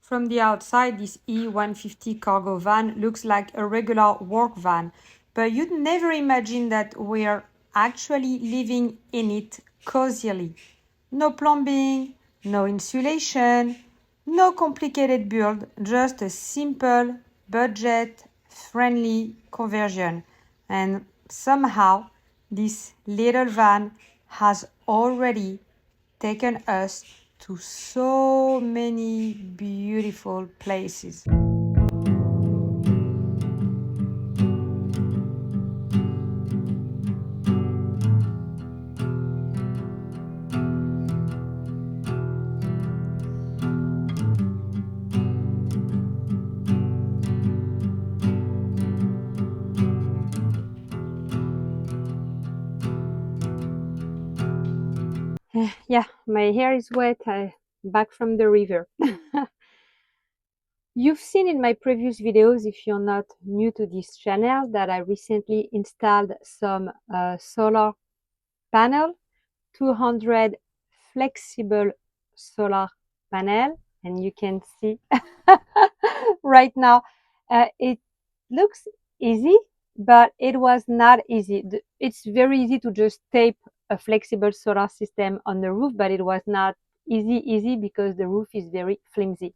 From the outside, this E150 cargo van looks like a regular work van, but you'd never imagine that we're actually living in it cozily. No plumbing, no insulation, no complicated build, just a simple, budget-friendly conversion. And somehow, this little van has already taken us to so many beautiful places. Yeah, my hair is wet. I'm back from the river. You've seen in my previous videos, if you're not new to this channel, that I recently installed some solar panel, 200 flexible solar panel, and you can see right now it looks easy, but it was not easy. It's very easy to just tape a flexible solar system on the roof, but it was not easy because the roof is very flimsy.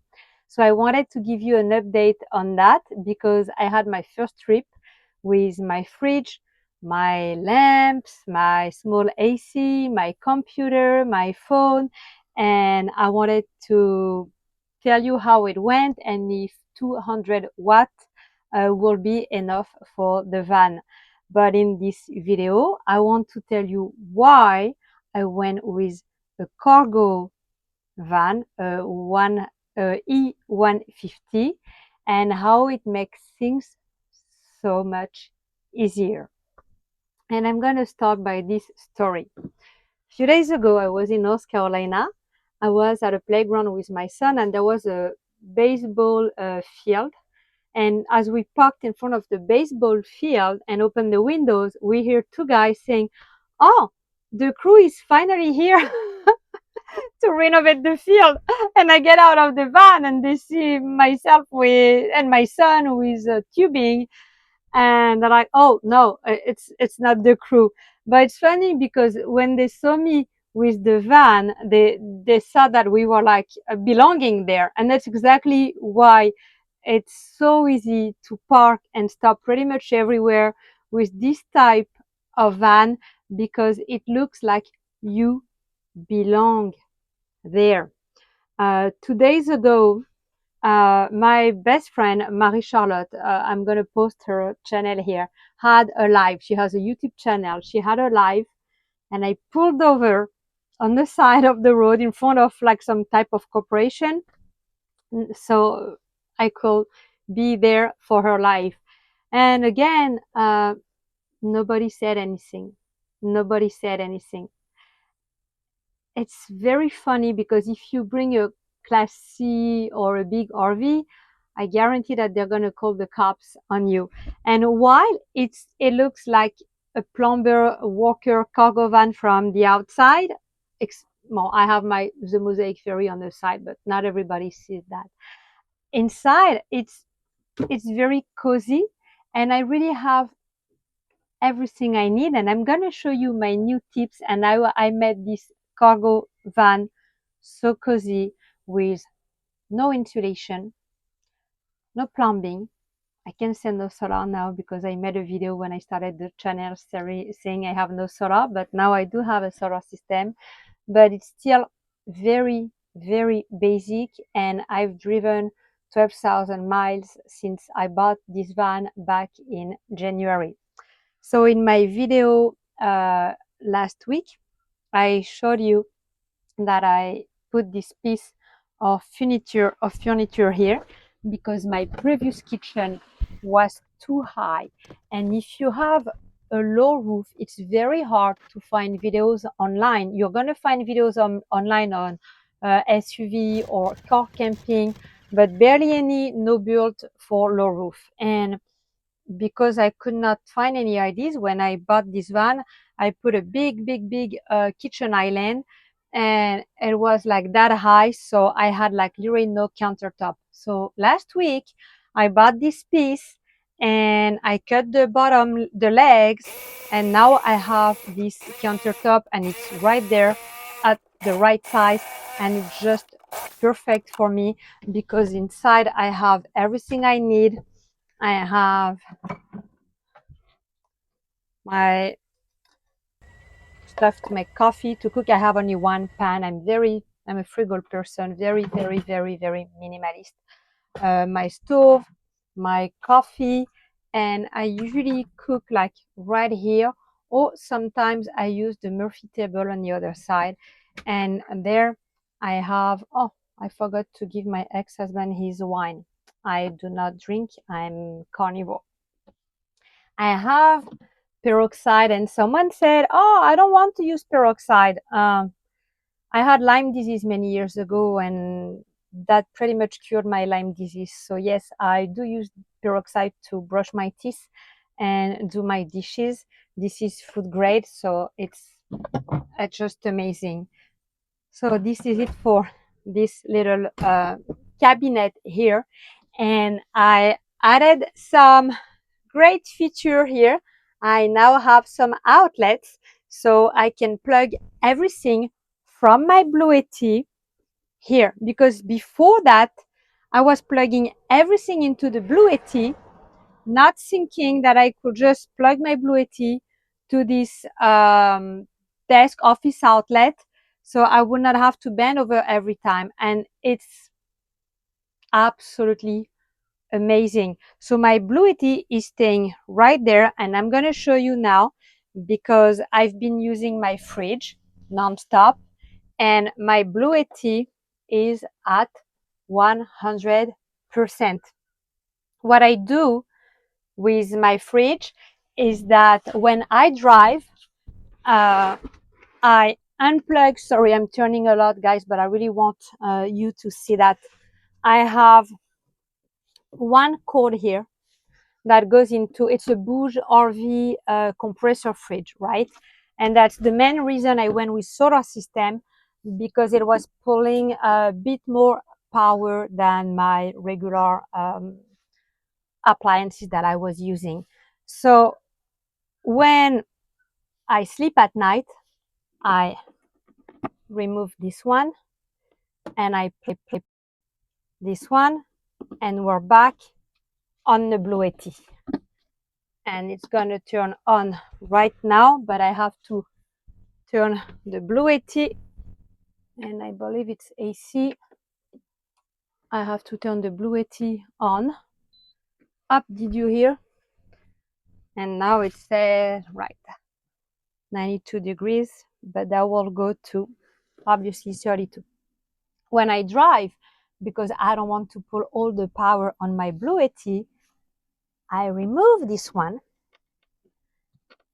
So I wanted to give you an update on that because I had my first trip with my fridge, my lamps, my small AC, my computer, my phone, and I wanted to tell you how it went and if 200 watt will be enough for the van. But in this video, I want to tell you why I went with a cargo van, E150, and how it makes things so much easier. And I'm going to start by this story. A few days ago, I was in North Carolina. I was at a playground with my son, and there was a baseball field. And as we parked in front of the baseball field and opened the windows, we hear two guys saying, "Oh, the crew is finally here to renovate the field." And I get out of the van and they see myself and my son with tubing. And they're like, "Oh no, it's not the crew." But it's funny because when they saw me with the van, they saw that we were like belonging there, and that's exactly why it's so easy to park and stop pretty much everywhere with this type of van because it looks like you belong there. 2 days ago, my best friend, Marie-Charlotte, I'm going to post her channel here, had a live. She has a YouTube channel. She had a live, and I pulled over on the side of the road in front of like some type of corporation so I could be there for her live. And again, nobody said anything. Nobody said anything. It's very funny because if you bring a Class C or a big RV, I guarantee that they're going to call the cops on you. And while it looks like a plumber, a worker, cargo van from the outside, well, I have the Mosaic Ferry on the side, but not everybody sees that. Inside, it's very cozy, and I really have everything I need. And I'm going to show you my new tips and how I made this cargo van so cozy with no insulation, no plumbing. I can say no solar now because I made a video when I started the channel saying I have no solar, but now I do have a solar system, but it's still very, very basic. And I've driven 12,000 miles since I bought this van back in January. So in my video last week, I showed you that I put this piece of furniture here because my previous kitchen was too high. And if you have a low roof, it's very hard to find videos online. You're going to find videos online on SUV or car camping, but barely any no build for low roof. And because I could not find any ideas when I bought this van, I put a big kitchen island and it was like that high, so I had like literally no countertop. So last week I bought this piece and I cut the bottom, the legs, and now I have this countertop and it's right there at the right size, and it's just perfect for me because inside I have everything I need. I have my stuff to make coffee, to cook. I have only one pan. I'm a frugal person, very minimalist. My stove, my coffee, and I usually cook like right here, or sometimes I use the Murphy table on the other side. And there I have, oh, I forgot to give my ex-husband his wine. I do not drink, I'm carnivore. I have peroxide, and someone said, oh, I don't want to use peroxide. I had Lyme disease many years ago, and that pretty much cured my Lyme disease. So yes, I do use peroxide to brush my teeth and do my dishes. This is food grade, so it's just amazing. So this is it for this little cabinet here, and I added some great feature here. I now have some outlets, so I can plug everything from my Bluetti here, because before that I was plugging everything into the Bluetti, not thinking that I could just plug my Bluetti to this desk office outlet, so I would not have to bend over every time. And it's absolutely amazing. So my Bluetti is staying right there, and I'm going to show you now because I've been using my fridge nonstop, and my Bluetti is at 100%. What I do with my fridge is that when I drive, I unplug. Sorry, I'm turning a lot, guys, but I really want you to see that. I have one cord here that goes into, it's a BougeRV compressor fridge, right? And that's the main reason I went with solar system, because it was pulling a bit more power than my regular appliances that I was using. So when I sleep at night, I remove this one and I play this one, and we're back on the Bluetti. And it's gonna turn on right now, but I have to turn the Bluetti, and I believe it's AC. I have to turn the Bluetti on. Up, did you hear? And now it says right 92 degrees, but that will go to obviously 32. When I drive, because I don't want to pull all the power on my Bluetti, I remove this one,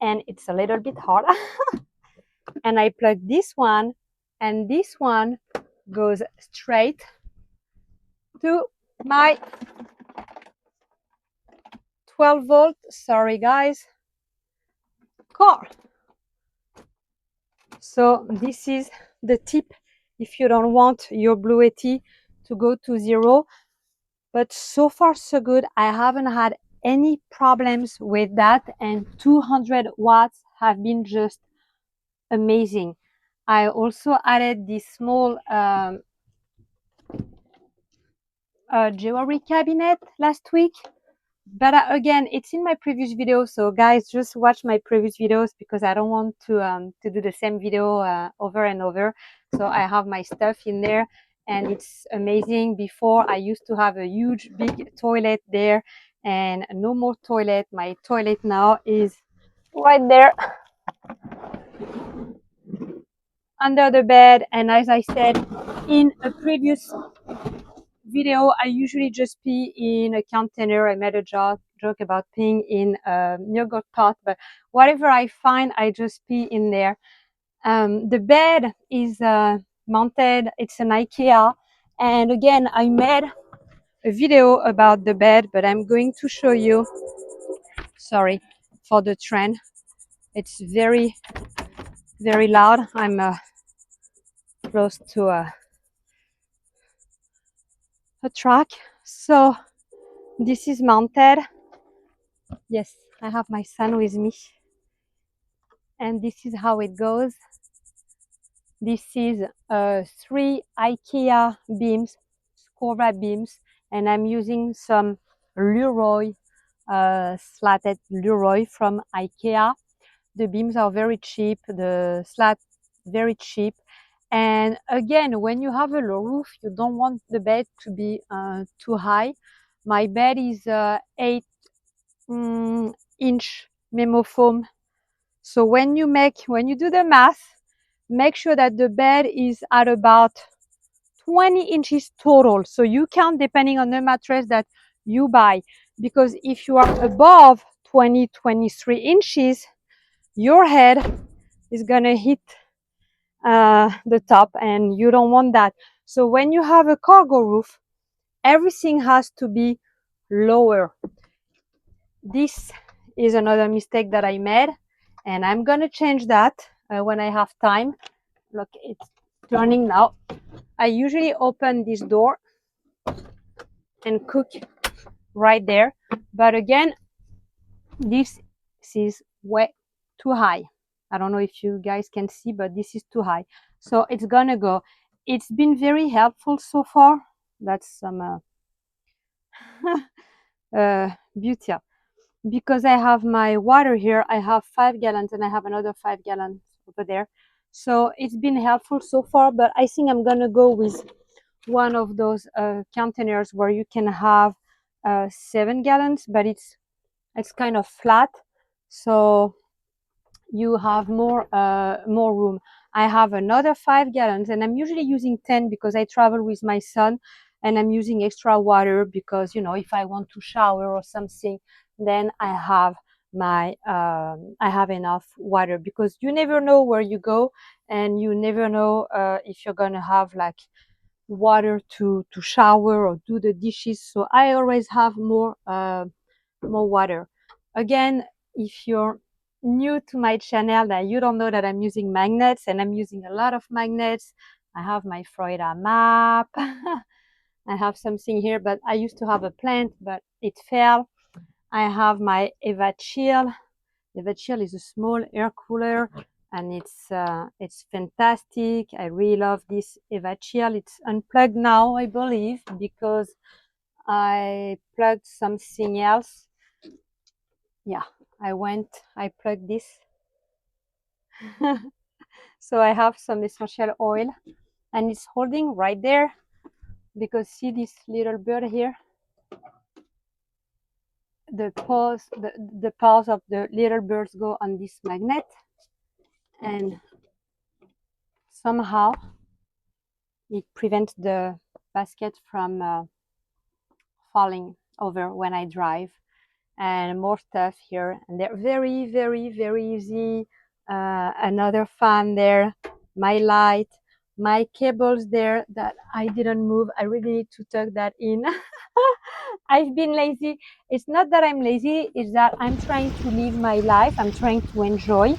and it's a little bit hard. And I plug this one, and this one goes straight to my 12 volt, sorry guys, car. So this is the tip if you don't want your Bluetti to go to zero. But so far so good. I haven't had any problems with that, and 200 watts have been just amazing. I also added this small jewelry cabinet last week, but again, it's in my previous video, so guys, just watch my previous videos because I don't want to do the same video over and over. So I have my stuff in there, and it's amazing. Before, I used to have a huge big toilet there, and no more toilet. My toilet now is right there under the bed. And as I said in a previous video, I usually just pee in a container. I made a joke about peeing in a yogurt pot, but whatever I find, I just pee in there. The bed is mounted. It's an IKEA, and again, I made a video about the bed, but I'm going to show you. Sorry for the trend. It's very loud. I'm close to a track. So this is mounted. Yes, I have my son with me. And this is how it goes. This is 3 IKEA beams, Scora beams, and I'm using some Leroy, slatted Leroy from IKEA. The beams are very cheap, the slat very cheap. And again, when you have a low roof, you don't want the bed to be too high. My bed is 8-inch memo foam. So when you do the math, make sure that the bed is at about 20 inches total. So you count depending on the mattress that you buy. Because if you are above 23 inches, your head is gonna hit the top, and you don't want that. So when you have a cargo roof, everything has to be lower. This is another mistake that I made, and I'm gonna change that when I have time. Look, it's turning now. I usually open this door and cook right there, but again, this is way too high. I don't know if you guys can see, but this is too high. So it's gonna go. It's been very helpful so far. That's some beauty. Because I have my water here, I have 5 gallons and I have another 5 gallons over there. So it's been helpful so far, but I think I'm gonna go with one of those containers where you can have 7 gallons, but it's kind of flat. So you have more room. I have another 5 gallons, and I'm usually using 10 because I travel with my son, and I'm using extra water because, you know, if I want to shower or something, then I have my I have enough water, because you never know where you go, and you never know if you're gonna have like water to shower or do the dishes. So I always have more water. Again, if you're new to my channel, that you don't know that I'm using magnets, and I'm using a lot of magnets. I have my Florida map. I have something here, but I used to have a plant, but it fell. I have my Eva Chill. Eva Chill is a small air cooler, and it's fantastic. I really love this Eva Chill. It's unplugged now, I believe, because I plugged something else. Yeah, I plugged this. So I have some essential oil, and it's holding right there, because see this little bird here? The paws of the little birds go on this magnet, and somehow it prevents the basket from falling over when I drive. And more stuff here, and they're very, very, very easy. Another fan there, my light, my cables there that I didn't move. I really need to tuck that in. I've been lazy. It's not that I'm lazy, it's that I'm trying to live my life. I'm trying to enjoy.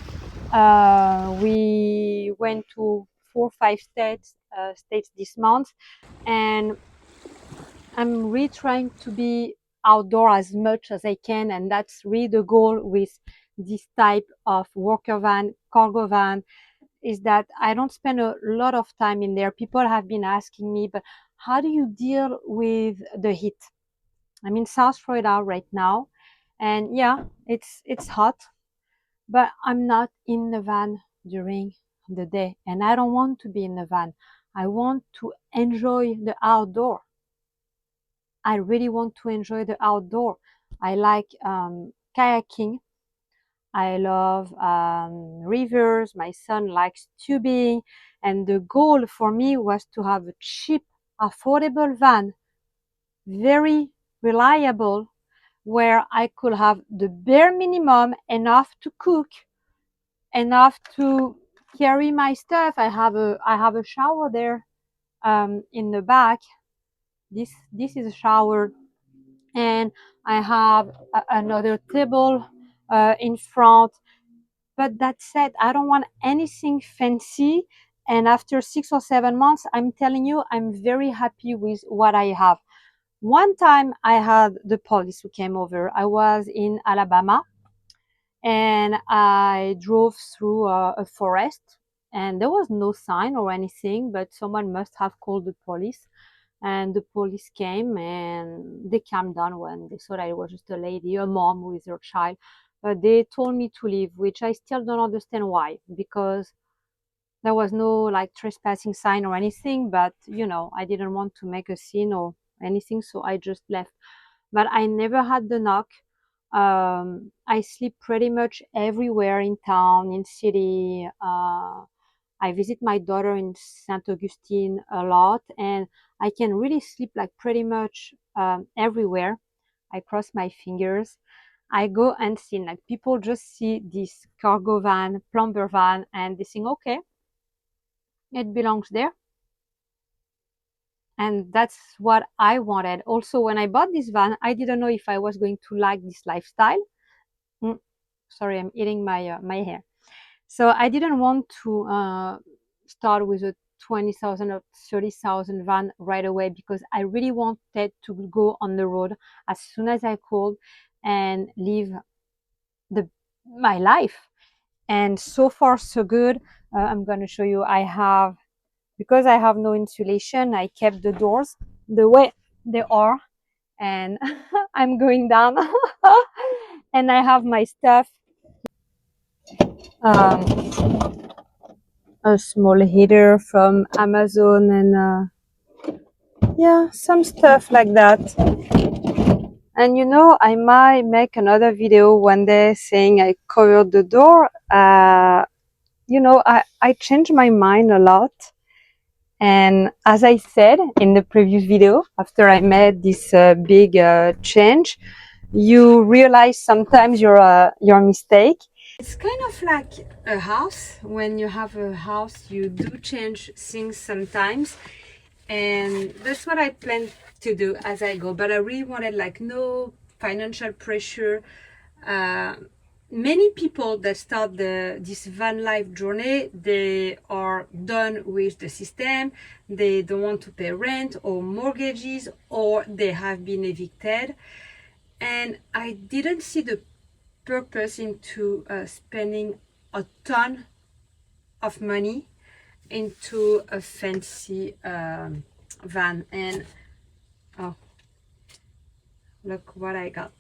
We went to 4 or 5 states this month, and I'm really trying to be outdoor as much as I can, and that's really the goal with this type of worker van, cargo van, is that I don't spend a lot of time in there. People have been asking me, but how do you deal with the heat? I'm in South Florida right now, and yeah, it's hot, but I'm not in the van during the day, and I don't want to be in the van. I want to enjoy the outdoor. I really want to enjoy the outdoor. I like kayaking. I love rivers. My son likes tubing. And the goal for me was to have a cheap, affordable van, very reliable, where I could have the bare minimum, enough to cook, enough to carry my stuff. I have a shower there in the back. This is a shower, and I have another table in front. But that said, I don't want anything fancy, And after 6 or 7 months, I'm telling you, I'm very happy with what I have. One time I had the police who came over. I was in Alabama and I drove through a forest, and there was no sign or anything, but someone must have called the police, and the police came and they calmed down when they saw that it was just a lady, a mom with her child. But they told me to leave, which I still don't understand why, because there was no like trespassing sign or anything, but you know, I didn't want to make a scene or anything, so I just left. But I never had the knock. I sleep pretty much everywhere in town, in city. I visit my daughter in Saint Augustine a lot, and I can really sleep like pretty much everywhere. I cross my fingers. I go unseen. Like people just see this cargo van, plumber van, and they think, okay, it belongs there. And that's what I wanted. Also, when I bought this van, I didn't know if I was going to like this lifestyle. Sorry, I'm eating my hair. So I didn't want to start with a 20,000 or 30,000 van right away, because I really wanted to go on the road as soon as I could and live my life. And so far so good. I'm going to show you. Because I have no insulation, I kept the doors the way they are, and I'm going down. And I have my stuff, a small heater from Amazon, and yeah, some stuff like that. And you know, I might make another video one day saying I covered the door. You know, I changed my mind a lot. And as I said in the previous video, after I made this big change, you realize sometimes your mistake. It's kind of like a house. When you have a house, you do change things sometimes, and that's what I plan to do as I go. But I really wanted like no financial pressure. Many people that start this van life journey, they are done with the system. They don't want to pay rent or mortgages, or they have been evicted. And I didn't see the purpose into spending a ton of money into a fancy van. And oh, look what I got.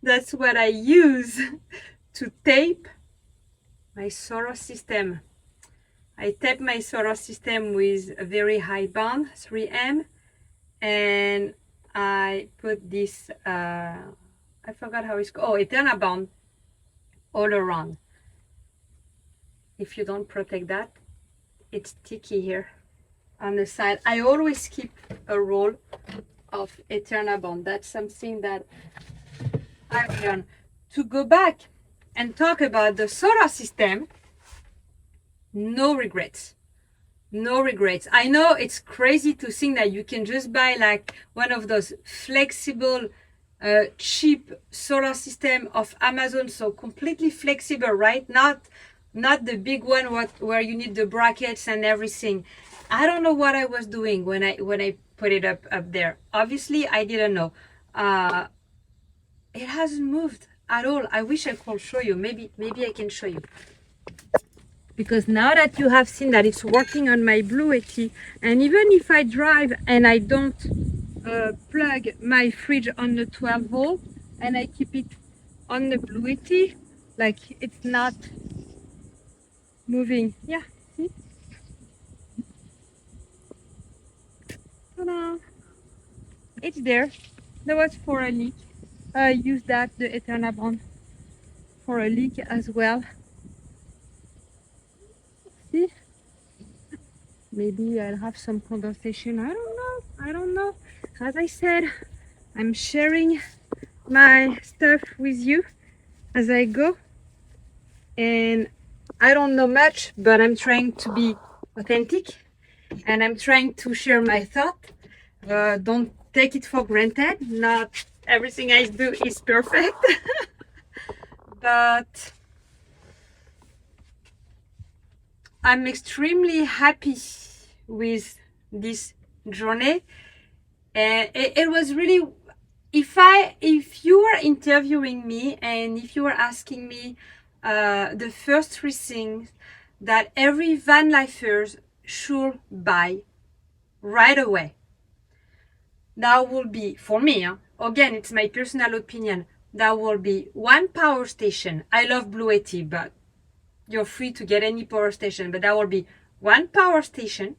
That's what I use to tape my solar system. I tape my solar system with a very high bond, 3M, and I put this, I forgot how it's called, Eterna bond all around. If you don't protect that, it's sticky here on the side. I always keep a roll of Eterna bond. That's something that I've learned. To go back and talk about the solar system, no regrets. No regrets. I know it's crazy to think that you can just buy like one of those flexible, cheap solar system of Amazon, so completely flexible, right? Not the big one where you need the brackets and everything. I don't know what I was doing when I put it up there. Obviously, I didn't know. It hasn't moved at all. I wish I could show you. Maybe I can show you. Because now that you have seen that it's working on my Bluetti, and even if I drive and I don't plug my fridge on the 12 volt and I keep it on the Bluetti, like it's not moving. Yeah, see? Ta-da! It's there. That was for a leak. I used that, the Eterna bond, for a leak as well. See? Maybe I'll have some condensation. I don't know. As I said, I'm sharing my stuff with you as I go, and I don't know much, but I'm trying to be authentic and I'm trying to share my thought. Don't take it for granted. Not everything I do is perfect. But I'm extremely happy with this journey. And it was really, if you were interviewing me and if you were asking me the first three things that every van lifers should buy right away, that will be, for me, again, it's my personal opinion, that will be one power station. I love Bluetti, but you're free to get any power station, but that will be one power station,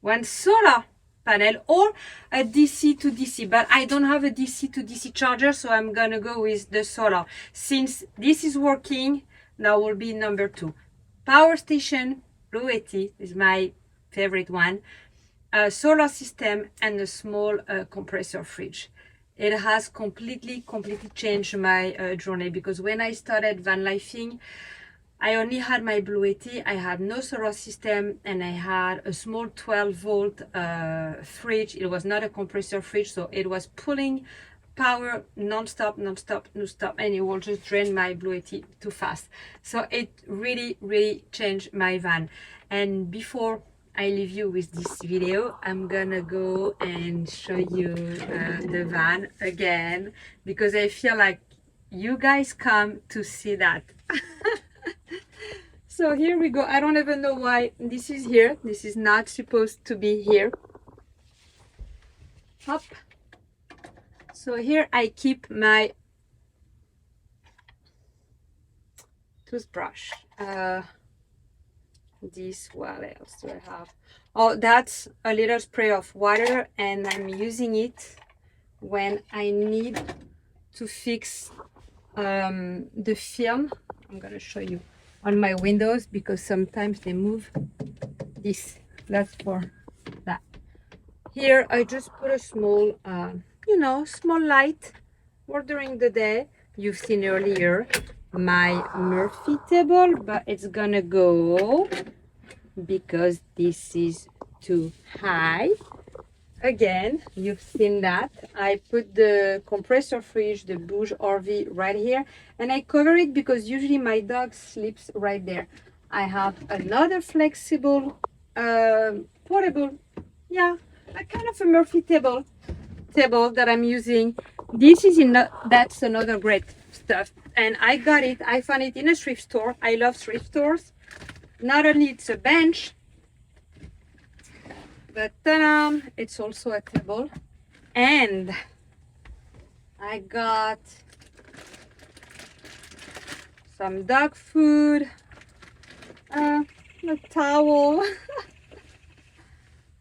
one solar panel, or a DC to DC, but I don't have a DC to DC charger, so I'm gonna go with the solar. Since this is working, that will be number two. Power station, Bluetti is my favorite one. A solar system and a small compressor fridge. It has completely changed my journey, because when I started van lifing, I only had my Bluetti, I had no solar system, and I had a small 12-volt fridge. It was not a compressor fridge, so it was pulling power non-stop, and it will just drain my Bluetti too fast. So it really changed my van. And before I leave you with this video, I'm gonna go and show you the van again, because I feel like you guys come to see that. So here we go. I don't even know why this is here. This is not supposed to be here. Hop. So here I keep my toothbrush. This, what else do I have? Oh, that's a little spray of water, and I'm using it when I need to fix the film. I'm gonna show you on my windows, because sometimes they move. This, that's for that. Here I just put a small small light or during the day. You've seen earlier my Murphy table, but it's gonna go because this is too high. Again, you've seen that. I put the compressor fridge, the BougeRV, right here, and I cover it because usually my dog sleeps right there. I have another flexible, portable, yeah, a kind of a Murphy table that I'm using. This is that's another great stuff, and I got it. I found it in a thrift store. I love thrift stores. Not only it's a bench, but it's also a table. And I got some dog food, a towel,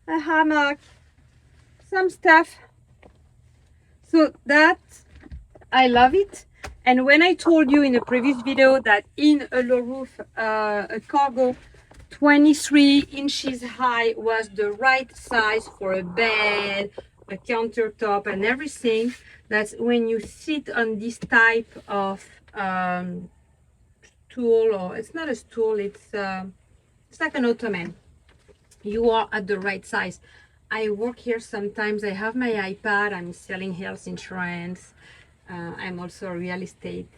a hammock, some stuff. So that, I love it. And when I told you in a previous video that in a low roof, a cargo 23 inches high was the right size for a bed, a countertop, and everything, that's when you sit on this type of stool, or it's not a stool, it's like an ottoman, you are at the right size. I work here sometimes. I have my iPad. I'm selling health insurance. I'm also a real estate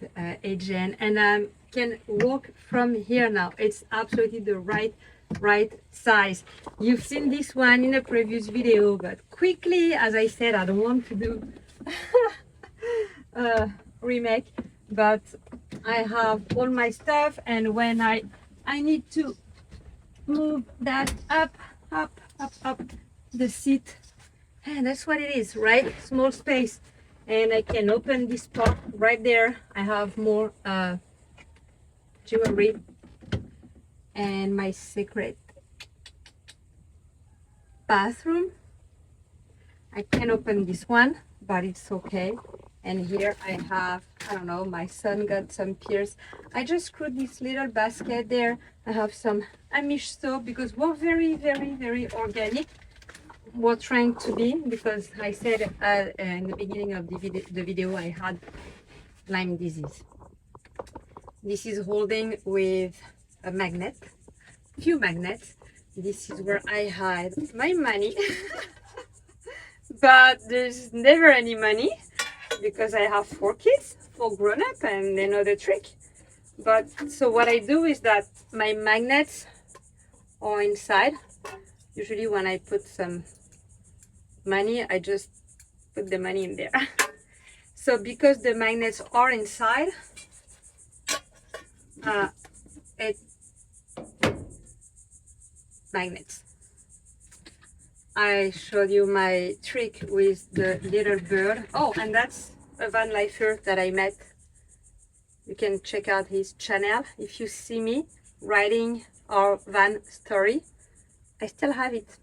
agent, and I can work from here now. It's absolutely the right size. You've seen this one in a previous video, but quickly, as I said, I don't want to do remake, but I have all my stuff, and when I need to move that up the seat, and that's what it is, right? Small space, and I can open this part right there. I have more jewelry and my secret bathroom. I can open this one, but it's okay. And here I have, I don't know, my son got some pears. I just screwed this little basket there. I have some Amish soap, because we're very organic. We're trying to be, because I said in the beginning of the video I had Lyme disease. This is holding with a magnet, few magnets. This is where I hide my money. But there's never any money, because I have 4 kids, 4 grown-up, and they know the trick. But so what I do is that my magnets are inside. Usually when I put some money, I just put the money in there. So because the magnets are inside, it magnets. I showed you my trick with the little bird. Oh, and that's a van lifer that I met. You can check out his channel. If you see me writing our van story, I still have it.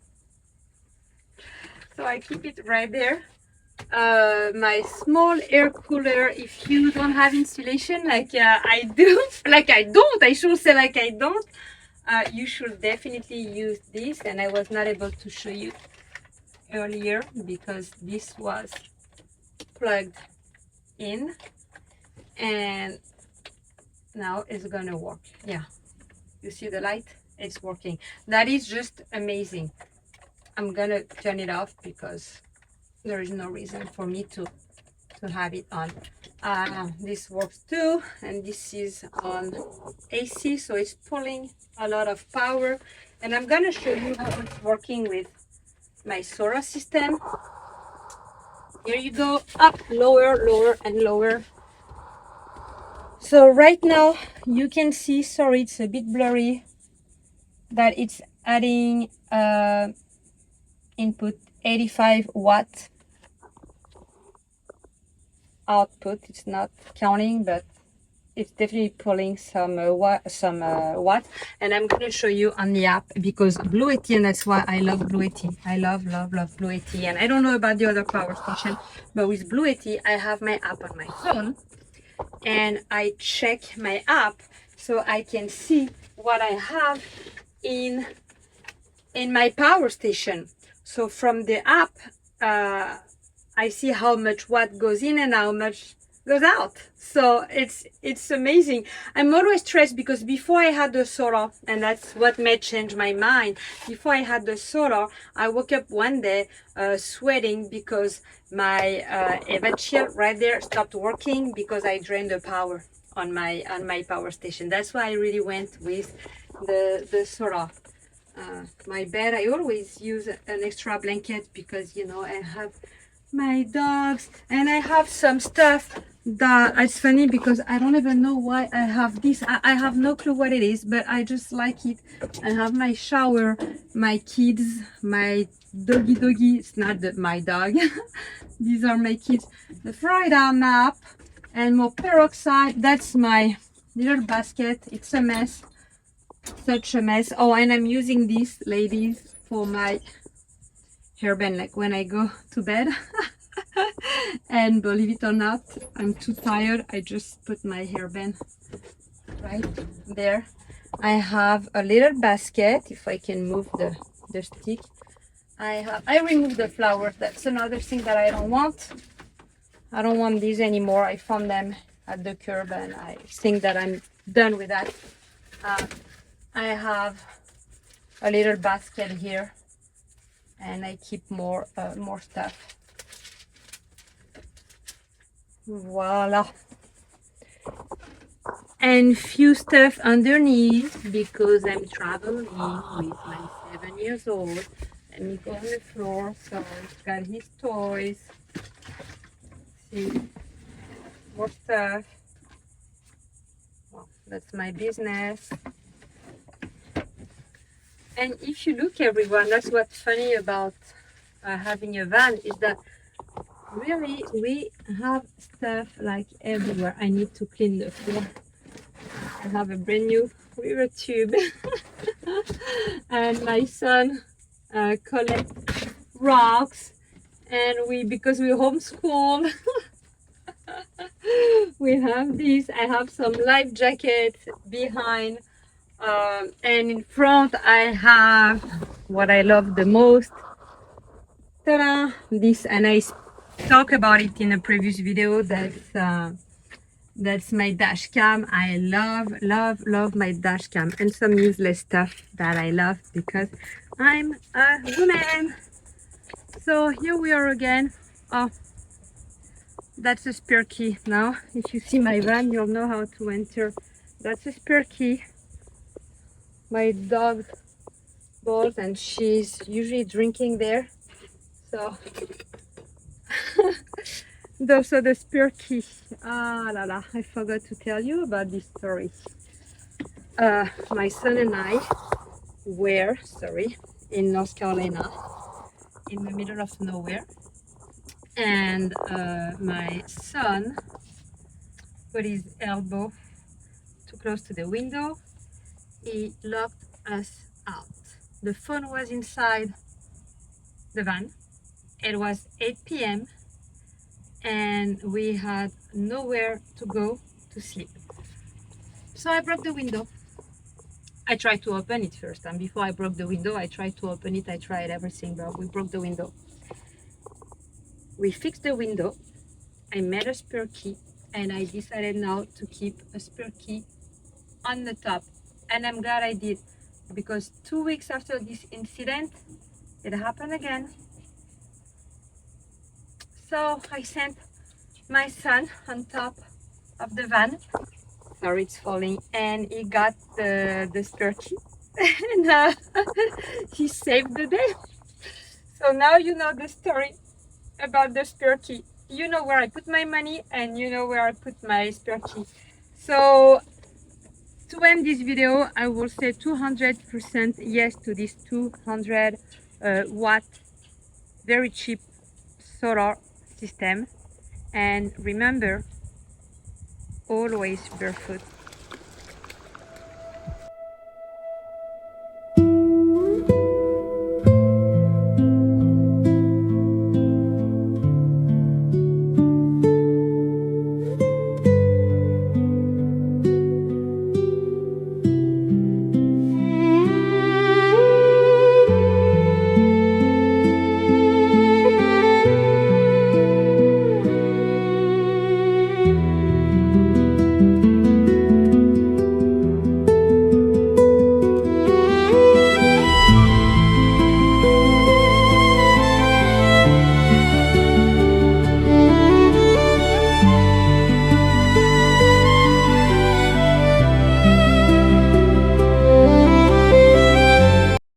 So I keep it right there. My small air cooler, if you don't have insulation like I do, I should say like I don't, you should definitely use this. And I was not able to show you earlier because this was plugged in, and now it's gonna work. Yeah, you see the light? It's working. That is just amazing. I'm gonna turn it off because there is no reason for me to have it on. This works too, and this is on AC, so it's pulling a lot of power. And I'm gonna show you how it's working with my solar system. Here you go, up, lower, lower, and lower. So right now you can see, sorry, it's a bit blurry, that it's adding input 85 watt output. It's not counting, but it's definitely pulling some watts. And I'm going to show you on the app because Bluetti, and that's why I love Bluetti. I love Bluetti. And I don't know about the other power station, but with Bluetti I have my app on my phone, and I check my app so I can see what I have in my power station. So from the app, I see how much watt goes in and how much goes out. So it's amazing. I'm always stressed because before I had the solar, and that's what made change my mind. Before I had the solar, I woke up one day sweating because my Evat shield right there stopped working because I drained the power on my power station. That's why I really went with the solar. My bed, I always use an extra blanket because, you know, I have my dogs and I have some stuff that it's funny because I don't even know why I have this. I have no clue what it is, but I just like it. I have my shower, my kids, my doggy. It's not my dog. These are my kids. The Florida map and more peroxide. That's my little basket. It's a mess. Such a mess. Oh, and I'm using these, ladies, for my hairband, like when I go to bed. And believe it or not, I'm too tired. I just put my hairband right there. I have a little basket. If I can move the stick, I remove the flowers. That's another thing that I don't want. I don't want these anymore. I found them at the curb and I think that I'm done with that. I have a little basket here and I keep more stuff. Voila. And few stuff underneath because I'm traveling with my 7 years old. Let me go on the floor. So it's got his toys. See, more stuff. Well, that's my business. And if you look, everyone, that's what's funny about having a van is that really we have stuff like everywhere. I need to clean the floor. I have a brand new river tube. And my son collects rocks, and because we homeschool, we have this. I have some life jackets behind, and in front I have what I love the most. Ta-da! This, and I talk about it in a previous video. That's my dash cam. I love my dash cam, and some useless stuff that I love because I'm a woman. So here we are again. Oh, that's a spare key. Now if you see my van, you'll know how to enter That's a spare key. My dog bought, and she's usually drinking there. So those are the spare key. Ah la la, I forgot to tell you about this story. My son and I were, in North Carolina, in the middle of nowhere. And my son put his elbow too close to the window. He locked us out. The phone was inside the van. It was 8 p.m. and we had nowhere to go to sleep. So I broke the window. I tried to open it first, and before I broke the window, I tried to open it. I tried everything, but we broke the window. We fixed the window. I made a spare key, and I decided now to keep a spare key on the top. And I'm glad I did, because 2 weeks after this incident, it happened again. So I sent my son on top of the van. Sorry, it's falling. And he got the spare key. And he saved the day. So now you know the story about the spare key. You know where I put my money, and you know where I put my spare key. So to end this video, I will say 200% yes to this 200 watt, very cheap solar system. And remember, always barefoot.